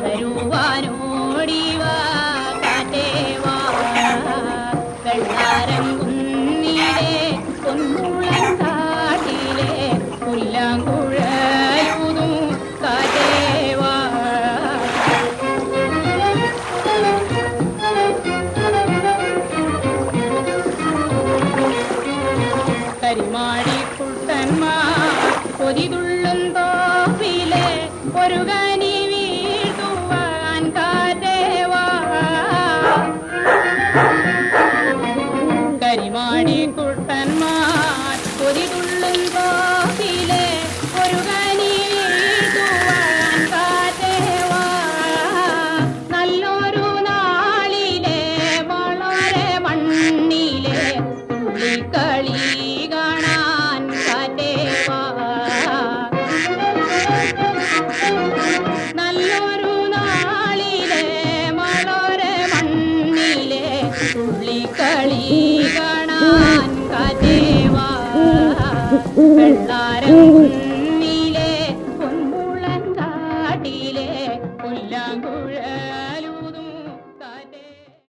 പകരുവാനോടിവാ കാറ്റേവാ വെള്ളാരം കുന്നിലെ പൊന്മുളം കാട്ടിലെ പുല്ലാങ്കുഴയൂതും കാറ്റേവാ കരിമാടിക്കുട്ടന്മാർ പൊതിതുള്ളും തോപ്പിലെ ഒരു കനി വീഴ്ത്തുവാൻ കാറ്റേവാ കരിമാടിക്കുട്ടന്മാർ പൊതിതുള്ളും തോപ്പിലെ ഒരു കനി വീഴ്ത്തുവാൻ കാറ്റേവാ നല്ലൊരു നാളിലെ വളരെ മണ്ണിലെ തുള്ളിക്കളി കാണാൻ കാറ്റേവാ നല്ലൊരു നാളിലെ വളരെ മണ്ണിലെ തുള്ളിക്കളി കാണാൻ കാറ്റേവാ വെള്ളാരം